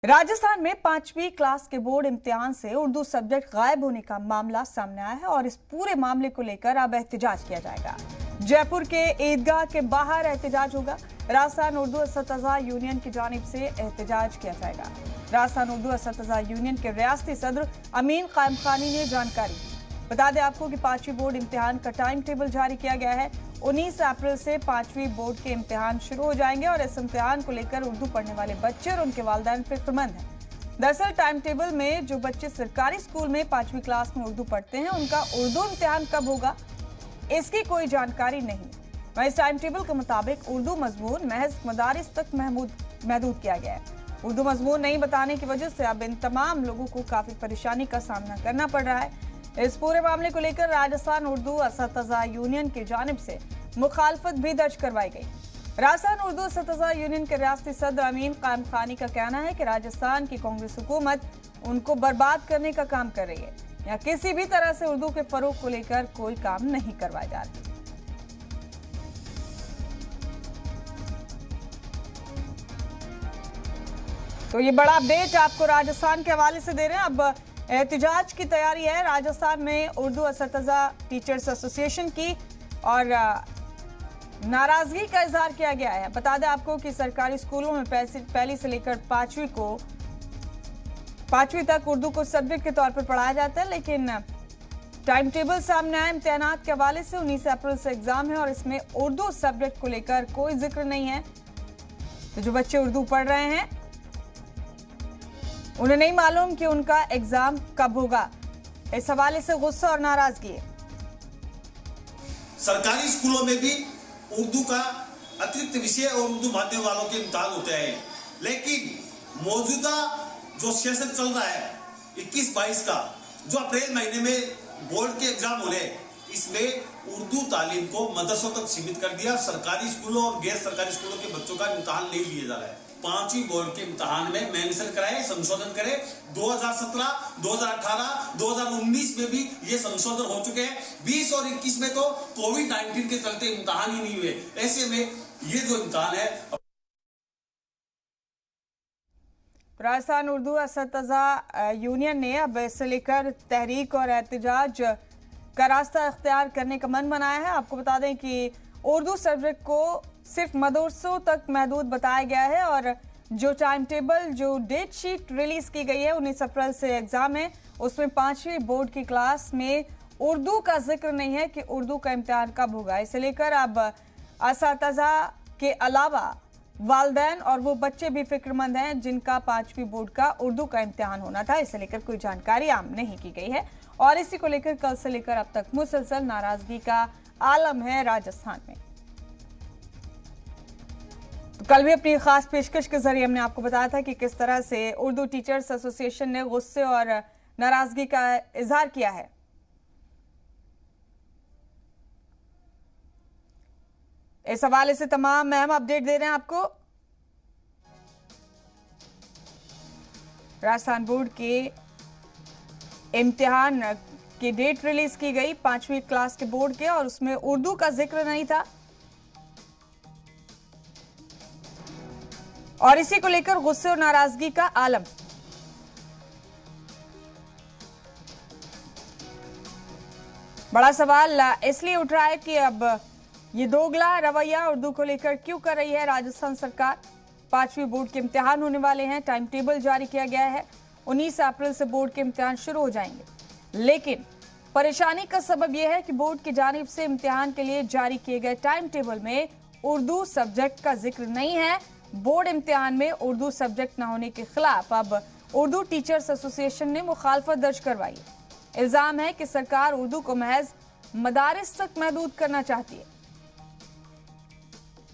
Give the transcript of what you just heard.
राजस्थान में 5वीं क्लास के बोर्ड इम्तिहान से उर्दू सब्जेक्ट गायब होने का मामला सामने आया है और इस पूरे मामले को लेकर अब एहतजाज किया जाएगा। जयपुर के ईदगाह के बाहर एहतजाज होगा। राजस्थान उर्दू असतज़ा यूनियन की जानिब से एहतजाज किया जाएगा। राजस्थान उर्दू असतज़ा यूनियन के रियासती सदर अमीन कायम खानी ने जानकारी दी। बता दें आपको कि 5वीं बोर्ड इम्तिहान का टाइम टेबल जारी किया गया है। 19 अप्रैल से 5वीं बोर्ड के इम्तिहान शुरू हो जाएंगे और इस इम्तिहान को लेकर उर्दू पढ़ने वाले बच्चे और उनके वालिदैन फिक्रमंद हैं। दरअसल टाइम टेबल में जो बच्चे सरकारी स्कूल में 5वीं क्लास में उर्दू पढ़ते हैं उनका उर्दू इम्तिहान कब होगा इसकी कोई जानकारी नहीं। वहीं इस टाइम टेबल के मुताबिक उर्दू मजमून महज मदारिस तक महदूद किया गया है। उर्दू मजमून नहीं बताने की वजह से अब इन तमाम लोगों को काफी परेशानी का सामना करना पड़ रहा है। इस पूरे मामले को लेकर राजस्थान उर्दू असतज़ा यूनियन की जानिब से मुखालफत भी दर्ज करवाई गई। राजस्थान उर्दू असतज़ा यूनियन के रियासती सदर अमीन कायम खानी का कहना है कि राजस्थान की कांग्रेस हुकूमत उनको बर्बाद करने का काम कर रही है या किसी भी तरह से उर्दू के फरोग को लेकर कोई काम नहीं करवाया जा रहा। तो ये बड़ा अपडेट आपको राजस्थान के हवाले से दे रहे हैं। अब एहतजाज की तैयारी है राजस्थान में उर्दू असतज़ा टीचर्स एसोसिएशन की और नाराजगी का इजहार किया गया है। बता दें आपको कि सरकारी स्कूलों में पहली से लेकर 5वीं तक उर्दू को सब्जेक्ट के तौर पर पढ़ाया जाता है, लेकिन टाइम टेबल सामने आए इम्तिहानात के हवाले से 19 अप्रैल से एग्जाम है और इसमें उर्दू सब्जेक्ट को लेकर कोई जिक्र नहीं है। तो जो बच्चे उर्दू पढ़ रहे हैं उन्हें नहीं मालूम कि उनका एग्जाम कब होगा। इस हवाले से गुस्सा और नाराजगी है। सरकारी स्कूलों में भी उर्दू का अतिरिक्त विषय और उर्दू माध्यम वालों के इम्तिहान होते हैं, लेकिन मौजूदा जो सेशन चल रहा है 21-22 का, जो अप्रैल महीने में बोर्ड के एग्जाम हो रहे हैं, इसमें उर्दू तालीम को मदरसों तक सीमित कर दिया। सरकारी स्कूलों और गैर सरकारी स्कूलों के बच्चों का इम्तिहान नहीं लिया जा रहा है। 5वीं बोर्ड के इम्तिहान में मेंशन कराए, संशोधन करे। 2017, 2018, 2019 में भी ये संशोधन हो चुके हैं। 20 और 21 में तो कोविड-19 के चलते इम्तिहान ही नहीं हुए। ऐसे में ये जो इम्तिहान है, राजस्थान उर्दू असतज़ा यूनियन ने अब इससे लेकर तहरीक और एहतजाज का रास्ता अख्तियार करने का मन बनाया है। आपको बता दें कि उर्दू सब्जेक्ट को सिर्फ मदरसों तक महदूद बताया गया है और जो टाइम टेबल, जो डेट शीट रिलीज की गई है 19 अप्रैल से एग्जाम है, उसमें 5वीं बोर्ड की क्लास में उर्दू का जिक्र नहीं है कि उर्दू का इम्तिहान कब होगा। इसे लेकर अब असतज़ा के अलावा वालिदैन और वो बच्चे भी फिक्रमंद हैं जिनका 5वीं बोर्ड का उर्दू का इम्तिहान होना था। इसे लेकर कोई जानकारी आम नहीं की गई है और इसी को लेकर कल से लेकर अब तक मुसलसल नाराजगी का आलम है राजस्थान में। तो कल भी अपनी खास पेशकश के जरिए हमने आपको बताया था कि किस तरह से उर्दू टीचर्स एसोसिएशन ने गुस्से और नाराजगी का इजहार किया है। इस हवाले से तमाम अहम अपडेट दे रहे हैं आपको। राजस्थान बोर्ड के इम्तिहान की डेट रिलीज की गई 5वीं क्लास के बोर्ड के और उसमें उर्दू का जिक्र नहीं था और इसी को लेकर गुस्से और नाराजगी का आलम। बड़ा सवाल इसलिए उठ रहा है कि अब ये दोगला रवैया उर्दू को लेकर क्यों कर रही है राजस्थान सरकार। 5वीं बोर्ड के इम्तिहान होने वाले हैं, टाइम टेबल जारी किया गया है, 19 अप्रैल से बोर्ड के इम्तिहान शुरू हो जाएंगे, लेकिन परेशानी का सबब यह है कि बोर्ड की जानिब से इम्तिहान के लिए जारी किए गए टाइम टेबल में उर्दू सब्जेक्ट का जिक्र नहीं है। बोर्ड इम्तिहान में उर्दू सब्जेक्ट न होने के खिलाफ अब उर्दू टीचर्स एसोसिएशन ने मुखालफत दर्ज करवाई है। इल्जाम है कि सरकार उर्दू को महज मदारिस तक महदूद करना चाहती है।